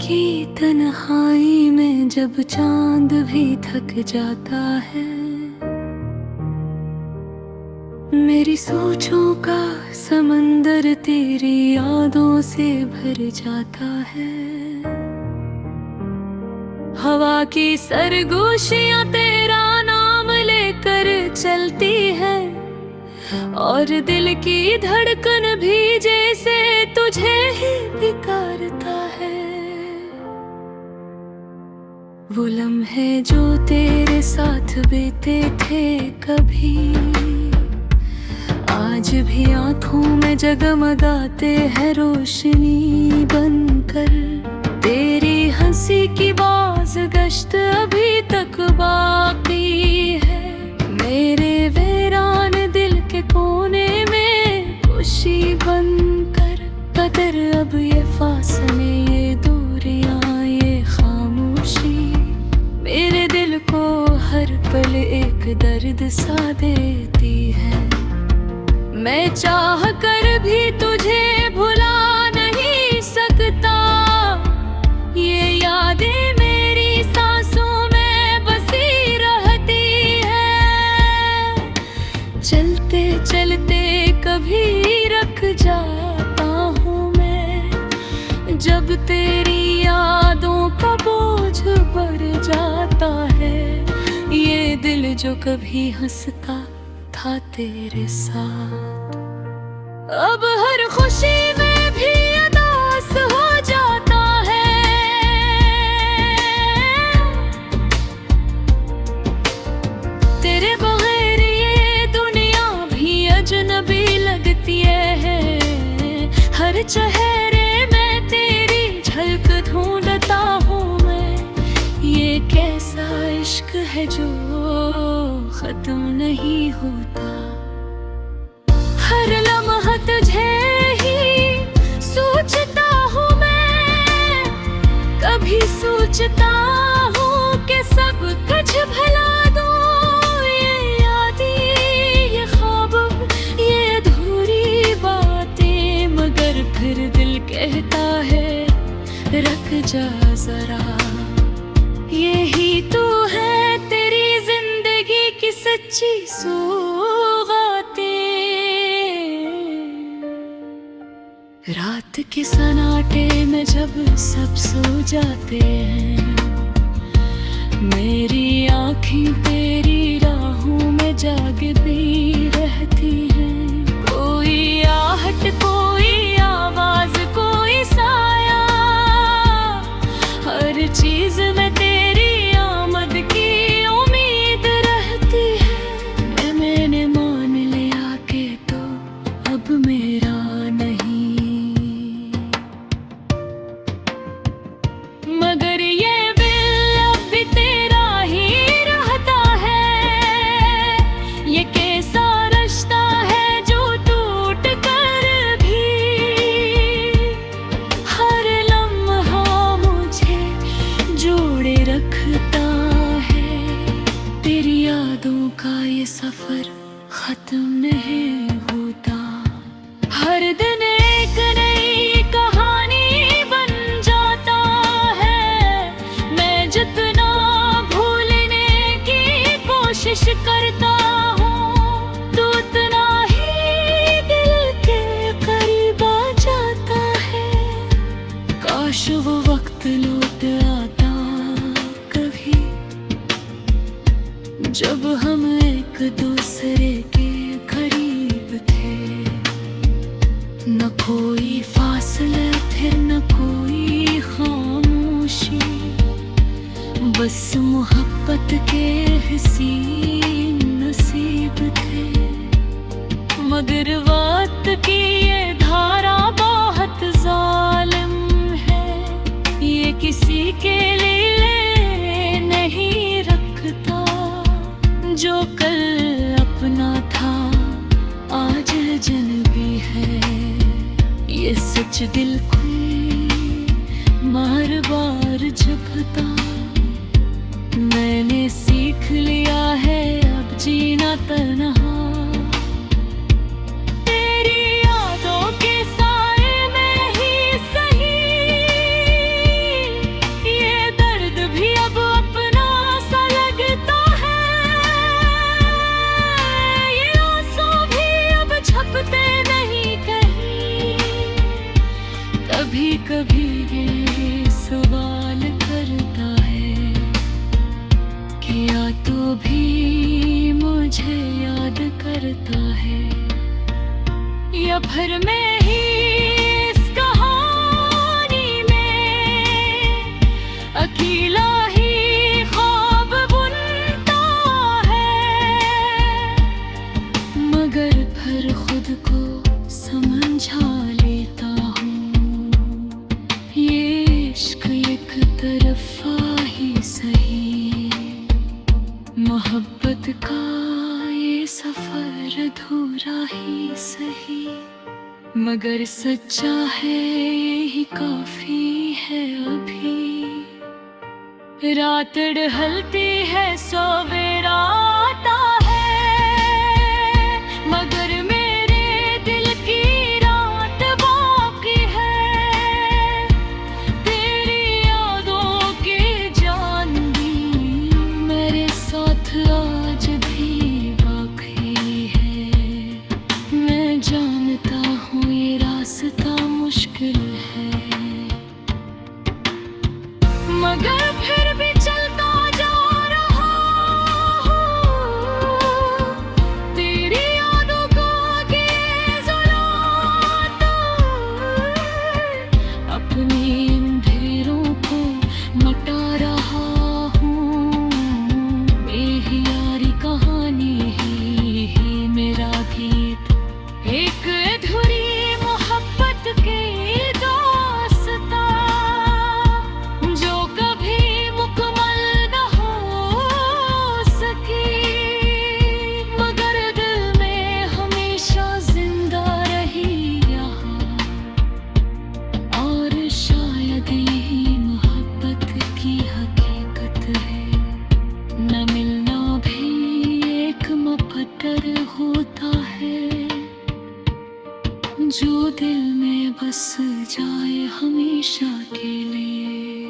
की तन्हाई में जब चांद भी थक जाता है, मेरी सोचों का समंदर तेरी यादों से भर जाता है। हवा की सरगोशियां तेरा नाम लेकर चलती है, और दिल की धड़कन भी जैसे तुझे ही पुकारता है। वो लम्हे जो तेरे साथ बीते थे कभी, आज भी आंखों में जगमगाते हैं रोशनी बनकर। तेरी हंसी की बाज़गश्त अभी तक बाकी है, मेरे वीरान दिल के कोने में खुशी बनकर। कदर अब ये फासले, ये दूरियां, ये खामोशी मेरे दिल को हर पल एक दर्द सा देती है। मैं चाह कर भी तुझे भुला नहीं सकता, ये यादें मेरी सांसों में बसी रहती है। चलते चलते कभी रख जाता हूँ मैं, जब तेरी यादों का बोझ बढ़ जाता है। ये दिल जो कभी हंसता था तेरे साथ, अब हर खुशी में भी उदास हो जाता है। तेरे बगैर ये दुनिया भी अजनबी लगती है। हर चेहरे में तेरी झलक ढूंढता हूँ मैं। ये कैसा इश्क है जो खत्म नहीं होता, हर लम्हा तुझे ही सोचता हूँ मैं। कभी सोचता हूँ कि सब कुछ भुला दूँ, ये यादें, ये ख्वाब, ये अधूरी बातें। मगर फिर दिल कहता है रख जा जरा, यही तो है तेरी जिंदगी की सच्ची सौगातें। रात के सन्नाटे में जब सब सो जाते हैं, मेरी आँखें तेरी राहों में जागती रहती हैं। कोई आहट, कोई आवाज, कोई साया, हर चीज में तेरी आमद की उम्मीद रहती है। मैंने मान लिया कि तो अब मेरा नहीं, मगर ये दिल अब भी तेरा ही रहता है। ये कैसा रिश्ता है जो टूट कर भी हर लम्हा मुझे जोड़े रखता है। तेरी यादों का ये सफर खत्म नहीं होता, हर दिन एक नई कहानी बन जाता है। मैं जितना भूलने की कोशिश करता हूँ, तो उतना ही दिल के करीब आ जाता है। काश वो वक्त लौट आता कभी, जब हम एक दूसरे के करीब थे। न कोई फासले थे, न कोई खामोशी, बस मोहब्बत के हसीन नसीब थे। मगर वक्त की ये धारा बहुत जालिम है, ये किसी के लिए नहीं रखता। जो कल अपना था आज अजनबी है, ये सच दिल को बार बार झपता। मैंने सीख लिया है अब जीना तन्हा, तेरी यादों के साए में ही सही। भर में ही इस कहानी में अकेला ही ख्वाब बुनता है, मगर फिर खुद को समझा लेता हूँ। ये इश्क एक तरफा ही सही, मोहब्बत का ये सफर अधूरा ही सही, मगर सच्चा है यही काफी है। अभी रात ढलती है सवेरा आता है, मगर मेरे दिल की रात बाकी है। तेरी यादों की जानी मेरे साथ आज भी बाकी है। मैं जानता हूँ ये रास्ता मुश्किल है, मगर फिर भी चलता जा रहा हूँ। तेरी यादों को आगे जलाता, अपनी अंधेरों को मिटा रहा हूँ। मेरी यारी कहानी ही मेरा गीत, एक अधूरी मोहब्बत की दास्तां, जो कभी मुकम्मल न हो सकी, मगर दिल में हमेशा जिंदा रही यहाँ। और शायद यही मोहब्बत की हकीकत है, न मिलना भी एक मुकद्दर होता है। जो दिल में बस जाए हमेशा के लिए,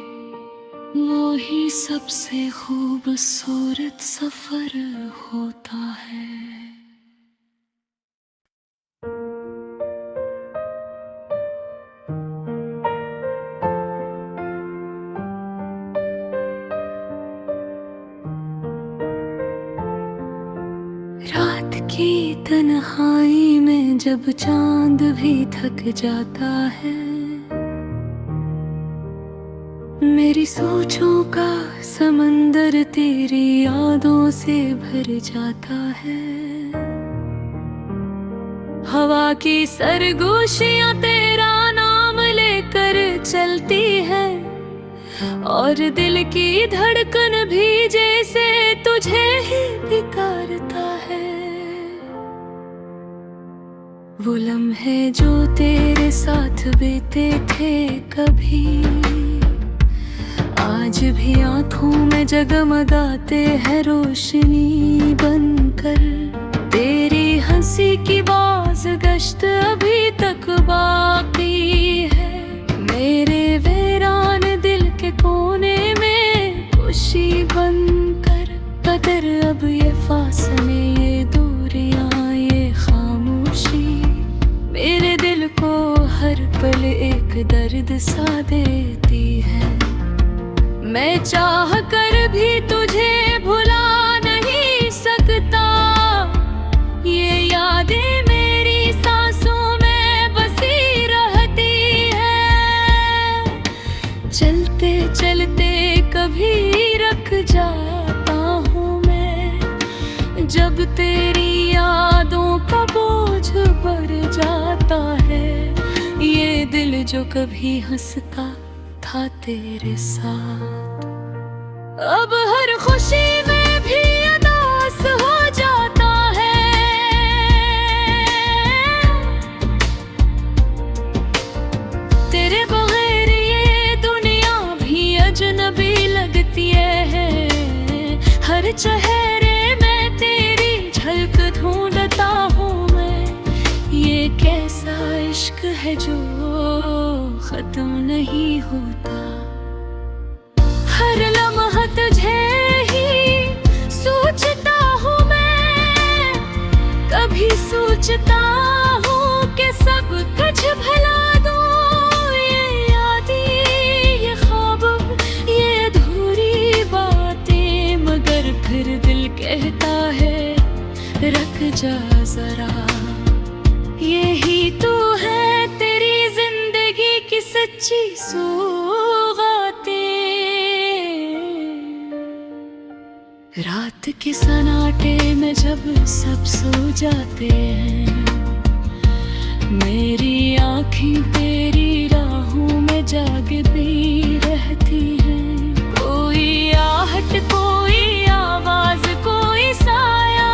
वो ही सबसे खूबसूरत सफर होता है। रात की तन्हाई में जब चांद भी थक जाता है, मेरी सोचों का समंदर तेरी यादों से भर जाता है। हवा की सरगोशियां तेरा नाम लेकर चलती है, और दिल की धड़कन भी जैसे तुझे ही पुकारता है। वो लम्हे जो तेरे साथ बीते थे कभी, आज भी आंखों में जगमगाते हैं रोशनी बनकर। तेरी हंसी की बाज़गश्त अभी तक बाकी है, मेरे वीरान दिल के कोने में खुशी बनकर। कदर अब ये फासले, ये दूरियां, ये खामोशी, मेरे दिल को हर पल एक दर्द सा देती है। मैं चाह कर भी तुझे भुला नहीं सकता, ये यादें मेरी सांसों में बसी रहती है। चलते चलते कभी रख जाता हूँ मैं, जब तेरी यादों का बोझ बढ़ जाता है। ये दिल जो कभी हंसता था तेरे साथ, अब हर खुशी में भी उदास हो जाता है। तेरे बगैर ये दुनिया भी अजनबी लगती है। हर चेहरे में तेरी झलक ढूंढता हूँ मैं। ये कैसा इश्क है जो खत्म नहीं होता, हर लम्हा तुझे ही सोचता हूँ मैं। कभी सोचता हूँ कि सब कुछ भुला दूँ, ये यादें, ये ख्वाब, ये अधूरी बातें, मगर फिर दिल कहता है रख जा जरा, यही तो सच्ची सौगातें। रात के सन्नाटे में जब सब सो जाते हैं, मेरी आँखें तेरी राहों में जागती रहती हैं। कोई आहट, कोई आवाज, कोई साया,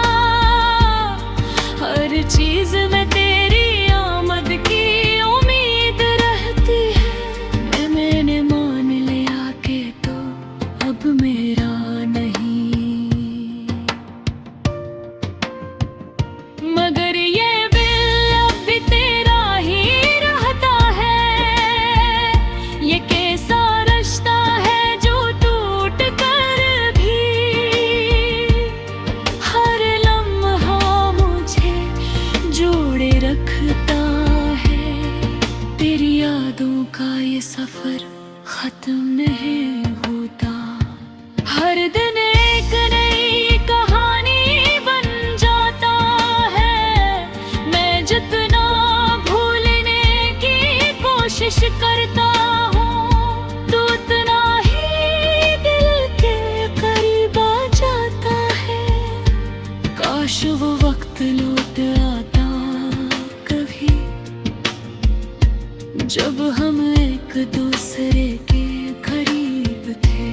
हर चीज में तेरी आमद की उम्मीद रहती है। मैंने मान लिया कि तो अब मेरा नहीं, मगर ये सफर खत्म नहीं होता। हर दिन एक नई कहानी बन जाता है। मैं जितना भूलने की कोशिश करता हूँ, तो उतना ही दिल के करीब आ जाता है। काश वो वक्त लौट आता कभी, जब हम एक दूसरे के करीब थे।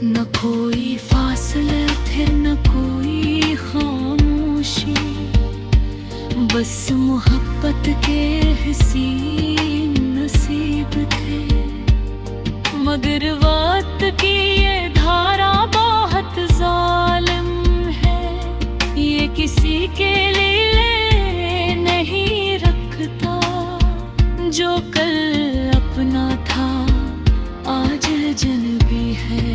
न कोई फासले थे, न कोई खामोशी, बस मोहब्बत के हसीन नसीब थे। मगर वक्त की ये धारा बहुत जालिम है, ये किसी के लिए नहीं रखता। जो कल अपना था आज अजनबी है,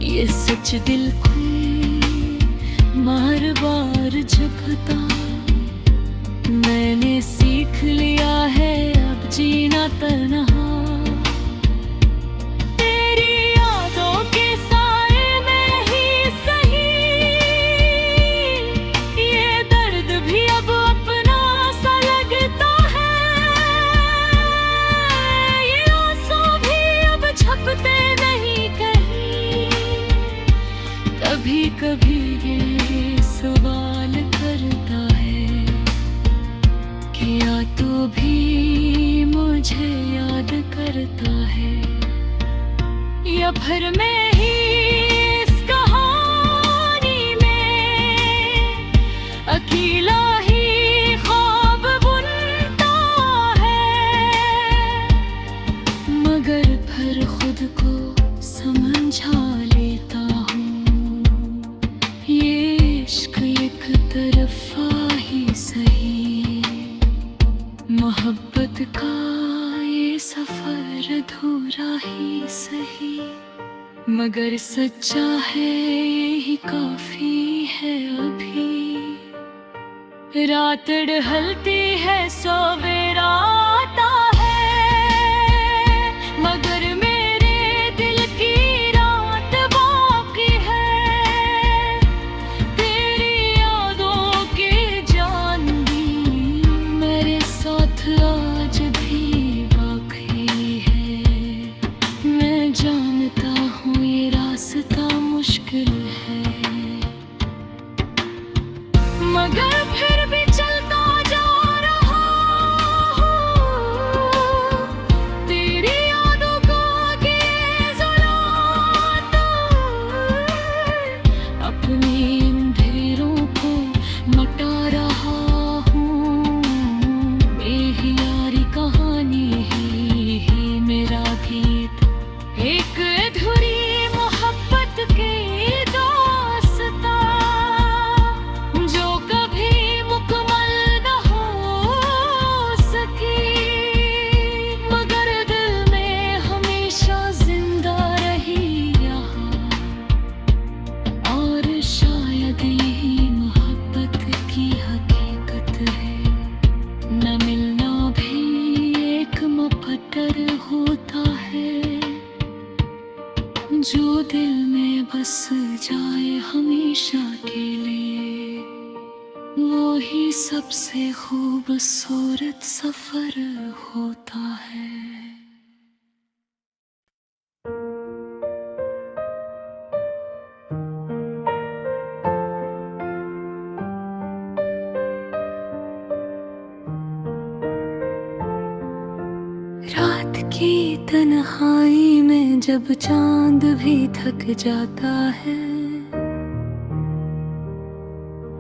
ये सच दिल को बार बार झपता। मैंने सीख लिया है अब जीना तन्हा, तेरी यादों के साए में ही सही। ये दर्द भी अब अपना सा लगता है, ये आंसू भी अब छपते नहीं कहीं। कभी कभी ये सवाल करता है कि या तू भी मुझे याद करता है, या फिर मैं ही इस कहानी में अकेला ही ख्वाब बुनता है। मगर फिर खुद को समझा लेता हूँ, ये इश्क एक तरफा ही सही। मोहब्बत का ये सफर अधूरा ही सही, मगर सच्चा है यही काफी है अभी। रात ढलती है सवेरा आता है, मगर मेरे दिल की रात बाकी है। तेरी यादों की जान भी मेरे साथ आज भी बाकी है। मैं जानता हूँ ये रास्ता मुश्किल है, मगर फिर भी चलता जा रहा हूँ। तेरी यादों को आगे जलाता, अपने अंधेरों को मिटा रहा हूँ। मेरी यारी कहानी ही मेरा गीत, एक अधूरी मोहब्बत की होता है, जो दिल में बस जाए हमेशा के लिए। वो ही सबसे खूबसूरत सफर होता है। रात की तन्हाई में जब चांद भी थक जाता है,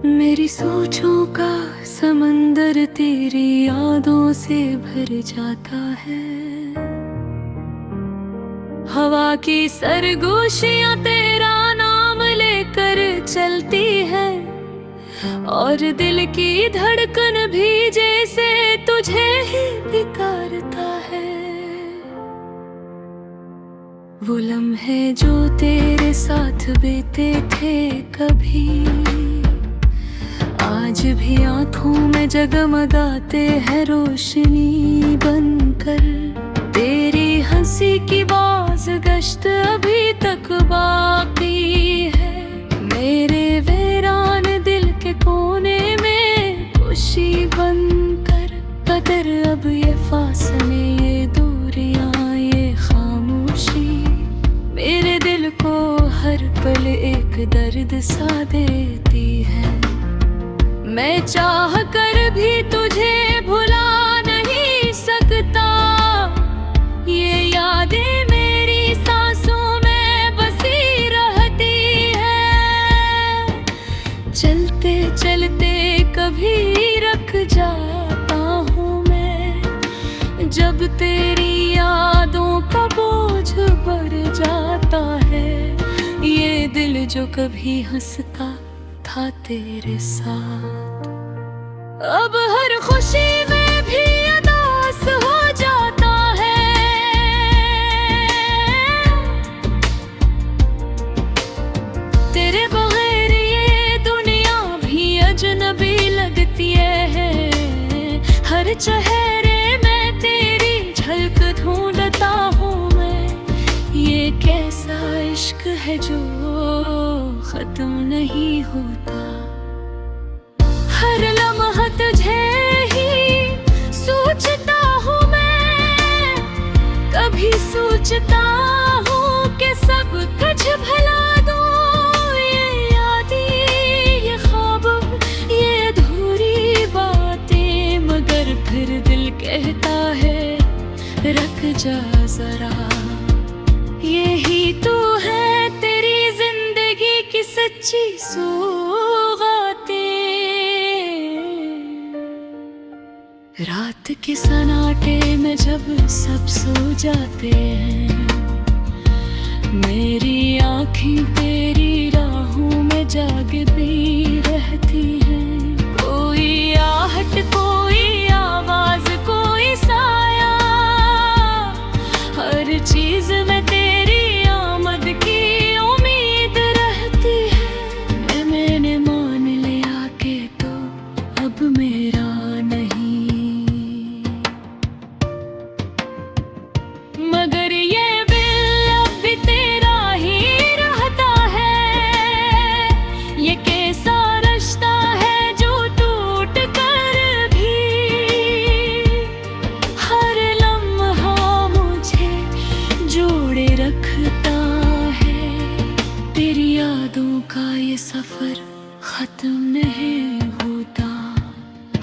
मेरी सोचों का समंदर तेरी यादों से भर जाता है। हवा की सरगोशियां तेरा नाम लेकर चलती है, और दिल की धड़कन भी जैसे तुझे ही पुकारता है। वो लम्हे जो तेरे साथ बीते थे कभी, आज भी आंखों में जगमगाते हैं रोशनी बनकर। तेरी हंसी की बाज़गश्त अभी तक बाकी है, मेरे वीरान दिल के कोने में खुशी बनकर। कदर अब ये फासले, ये दूरियां, ये खामोशी, मेरे दिल को हर पल एक दर्द सा देती है। मैं चाह कर भी तुझे भुला नहीं सकता, ये यादें मेरी सांसों में बसी रहती है। चलते चलते कभी रख जाता हूँ मैं, जब तेरी यादों का बोझ बढ़ जाता है। ये दिल जो कभी हंसता था तेरे साथ, अब हर खुशी में भी उदास हो जाता है। तेरे बगैर ये दुनिया भी अजनबी लगती है। हर चेहरे में तेरी झलक ढूंढता हूँ मैं। ये कैसा इश्क है जो खत्म नहीं होता, हर लम्हा तुझे ही सोचता हूँ मैं। कभी सोचता हूँ कि सब कुछ भुला दूँ, ये यादें, ये ख्वाब, ये अधूरी बातें, मगर फिर दिल कहता है रख जा जरा। यही तो है तेरी जिंदगी की सच्ची सौगातें। रात के सन्नाटे में जब सब सो जाते हैं, मेरी आँखें तेरी राहों में जागती रहती हैं। कोई आहट, कोई आवाज, कोई साया, हर चीज में तेरी आमद की उम्मीद रहती है। मैंने मान लिया कि तो अब मेरा नहीं, मगर ये दिल अब भी तेरा ही रहता है। ये कैसा रिश्ता है जो टूट कर भी हर लम्हा मुझे जोड़े रखता है। तेरी यादों का ये सफर खत्म नहीं होता,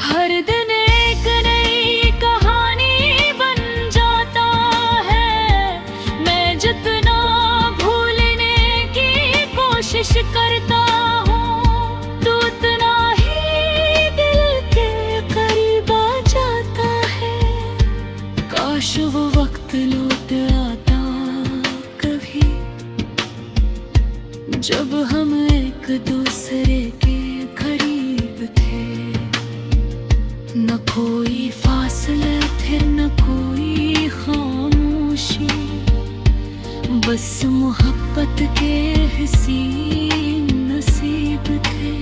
हर दिन एक नई कहानी बन जाता है। मैं जितना भूलने की कोशिश करता हूँ, तो उतना ही दिल के करीब आ जाता है। काश वो वक्त लौट आता कभी, जब हम एक दूसरे के करीब थे। न कोई फासले थे, न कोई खामोशी, बस मोहब्बत के हसीन नसीब थे।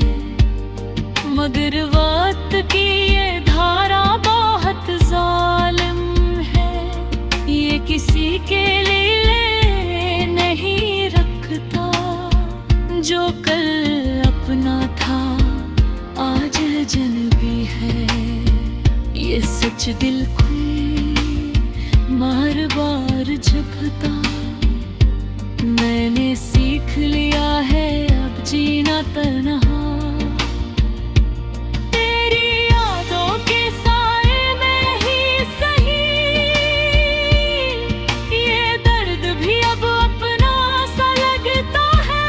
मगर वक्त की ये धारा बहुत जालिम है, ये किसी के लिए नहीं रखता। जो कल अपना था आज बीच दिल कोई बार बार झपता। मैंने सीख लिया है अब जीना तन्हा। तेरी यादों के साए में ही सही ये दर्द भी अब अपना सा लगता है।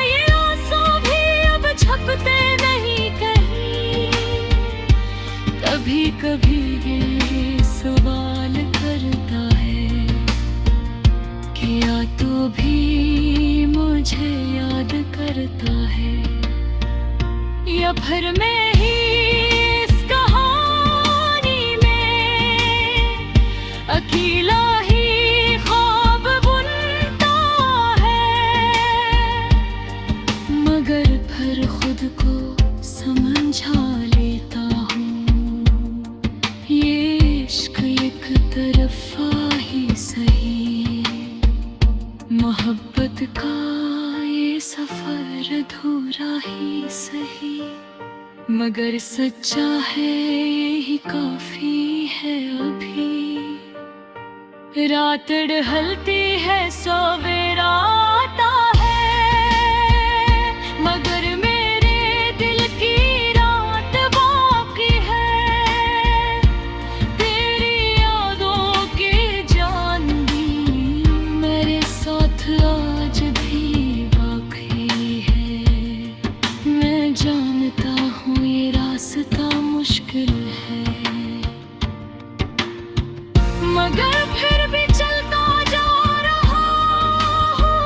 ये आंसू भी अब छपते नहीं कहीं। कभी कभी ये सवाल करता है कि या तू भी मुझे याद करता है, या फिर मैं ही इस कहानी में अकेला ही ख्वाब बुनता है। मगर फिर खुद को समझा लेता हूँ, ये इश्क एक तरफा ही सही। मोहब्बत का ये सफर अधूरा ही सही, मगर सच्चा है यही काफी है अभी। रात ढलती है सवेरा आता है, मगर मेरे दिल की रात बाकी है। तेरी यादों की जान भी मेरे साथ आज भी बाकी है। मैं जानता हूँ ये रास्ता मुश्किल है, मगर फिर भी चलता जा रहा हूँ।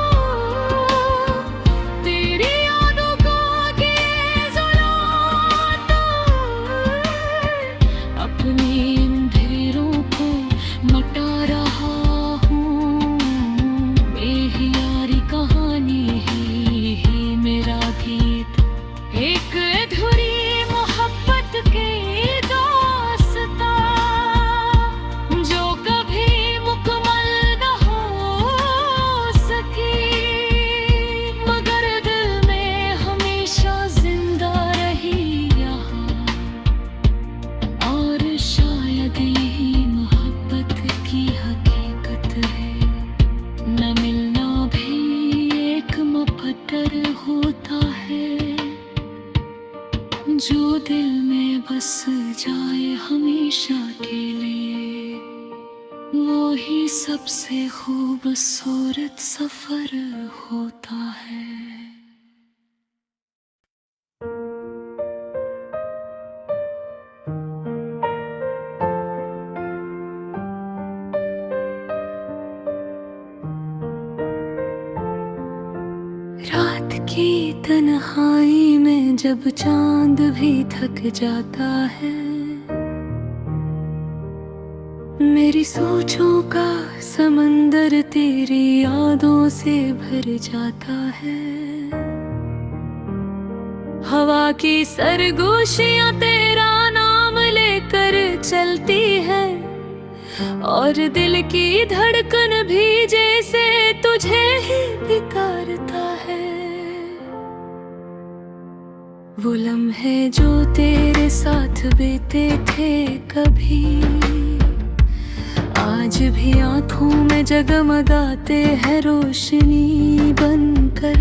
तेरी यादों को आगे जलाता, अपनी अंधेरों को मिटा रहा हूँ। मेरी यारी कहानी ही मेरा गीत, एक अधूरी मोहब्बत की दास्तां जो कभी मुकम्मल न हो सकी, मगर दिल में हमेशा जिंदा रही यहाँ। और शायद यही मोहब्बत की हकीकत है, न मिलना भी एक मुकद्दर होता है। जो दिल में बस जाए हमेशा के लिए, वो ही सबसे खूबसूरत सफर होता है। रात की तन्हाई में जब चांद भी थक जाता है, मेरी सोचों का समंदर तेरी यादों से भर जाता है। हवा की सरगोशियां तेरा नाम लेकर चलती है, और दिल की धड़कन भी जैसे तुझे ही पुकारता है। वो लम्हे जो तेरे साथ बीते थे कभी, आज भी आंखों में जगमगाते हैं रोशनी बनकर।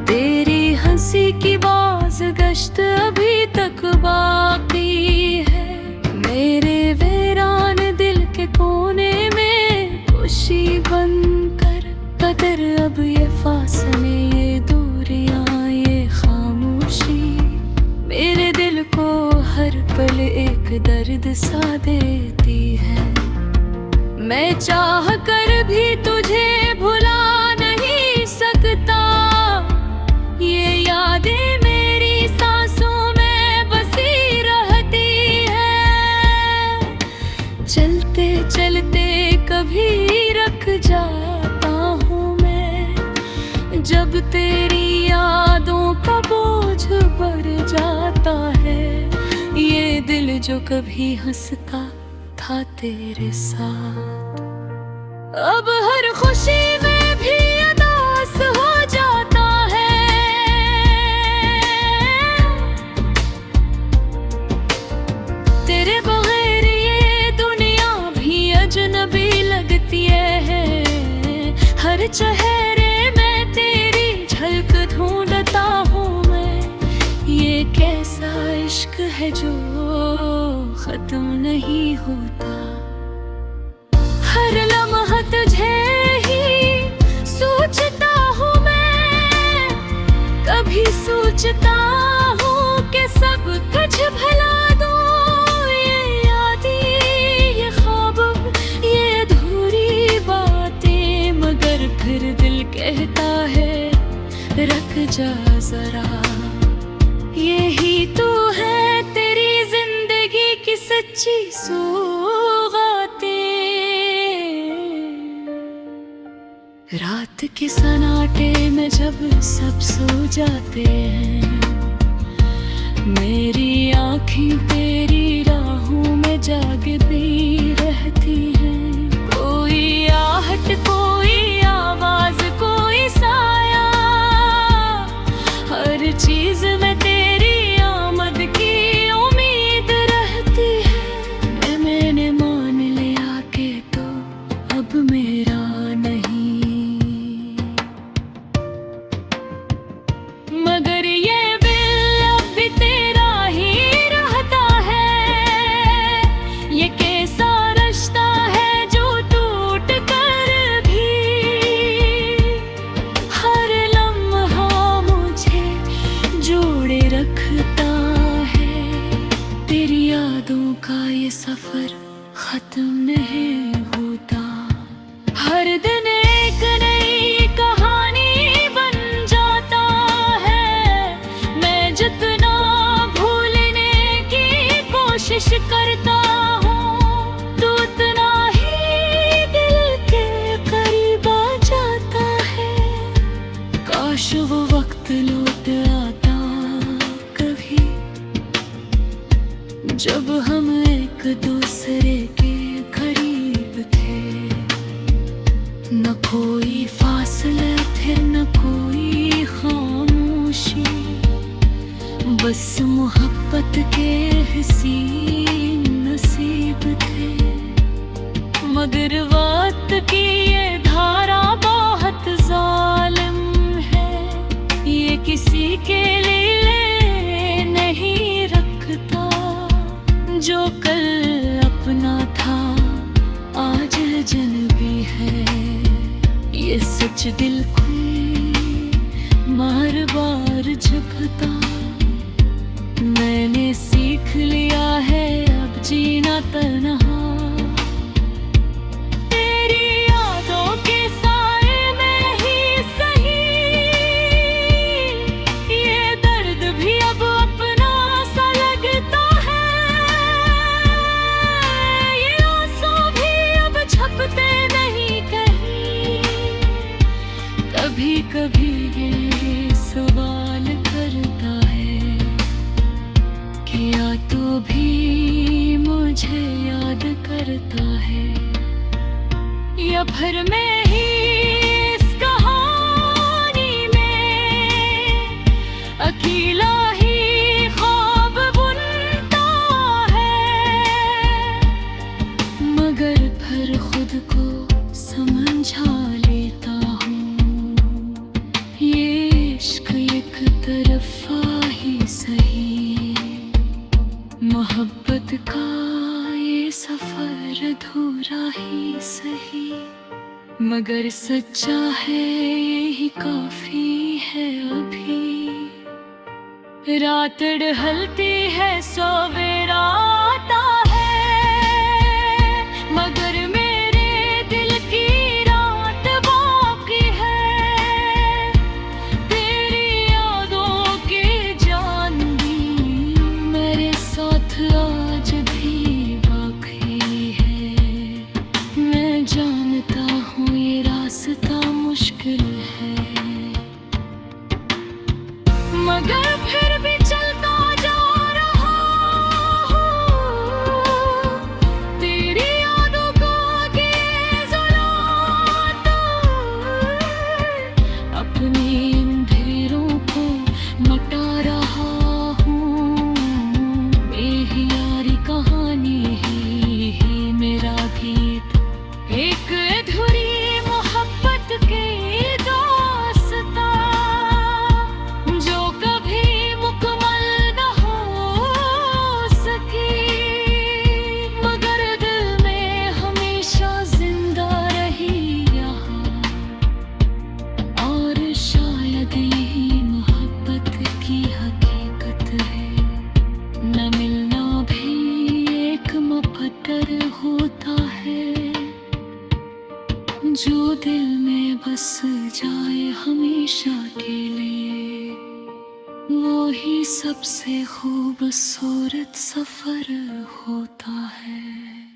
तेरी हंसी की बाज़गश्त अभी तक बाकी है, मेरे वीरान दिल के कोने में खुशी बनकर। कदर अब ये फासले, ये दूरियां, ये खामोशी मेरे दिल को हर पल एक दर्द सा देती है। मैं चाह कर भी तुझे भुला नहीं सकता, ये यादें मेरी सांसों में बसी रहती है। चलते चलते कभी रख जाता हूँ मैं, जब तेरी यादों का बोझ बढ़ जाता है। ये दिल जो कभी हंसता था तेरे साथ, अब हर खुशी में भी उदास हो जाता है। हर चेहरे में तेरी झलक ढूंढता हूँ मैं। ये कैसा इश्क है जो खत्म नहीं होता। हर लम्हा तुझे ही सोचता हूँ मैं। कभी सोचता हूँ कि सब कुछ भुला दूँ। ये यादें, ये ख्वाब, ये अधूरी बातें, मगर फिर दिल कहता है रख जा जरा। यही तो है तेरी जिंदगी की सच्ची सौगातें। रात के सन्नाटे में जब सब सो जाते हैं, मेरी आँखें तेरी राहों में जागती रहती हैं। कोई आहट, कोई आवाज, कोई साया, हर चीज में तेरी आमद की उम्मीद रहती है। मैंने मान लिया कि तो अब मेरा नहीं, मगर ये दिल अब भी तेरा ही रहता है। ये कैसा रिश्ता है जो टूट कर भी हर लम्हा मुझे जोड़े रखता है। तेरी यादों का ये सफर खत्म नहीं होता। हर दिन एक नई कहानी बन जाता है। मैं जितना भूलने की कोशिश करता हूँ, तो उतना ही दिल के करीब आ जाता है। काश वो वक्त लौट आता कभी, जब हम एक दूसरे के करीब थे। न कोई फासले थे, न कोई खामोशी, बस मोहब्बत के हसीन नसीब थे। मगर वक्त की ये धारा बहुत जालिम है। ये किसी के लिए नहीं रखता। जो कल अपना था आज अजनबी है। ये सच दिल को बार बार झपता। मैंने सीख लिया है अब जीना तन्हा। तेरी यादों के साए में ही सही, ये दर्द भी अब अपना सा लगता है। ये आंसू भी अब छपते नहीं कहीं। कभी कभी ये सवाल करता है कि या तो भी मुझे याद करता है, या फिर मैं ही इस कहानी में अकेला ही ख्वाब बुनता है। मगर फिर खुद को समझा लेता हूँ, ये इश्क एक तरफा ही सही। मोहब्बत का ये सफर अधूरा ही सही, मगर सच्चा है यही काफी है अभी। रात ढलती है सवेरा आता है, मगर मेरे दिल की रात बाकी है। तेरी यादों की जान भी मेरे साथ आज भी बाकी है। मैं जानता हूँ ये रास्ता मुश्किल है, मगर फिर भी चलता जा रहा हूँ। तेरी यादों को आगे जलाता, अपनी अंधेरों को मिटा रहा हूँ। बेहियारी कहानी ही मेरा गीत, एक अधूरी मोहब्बत के जो दिल में बस जाए हमेशा के लिए, वो ही सबसे खूबसूरत सफर होता है।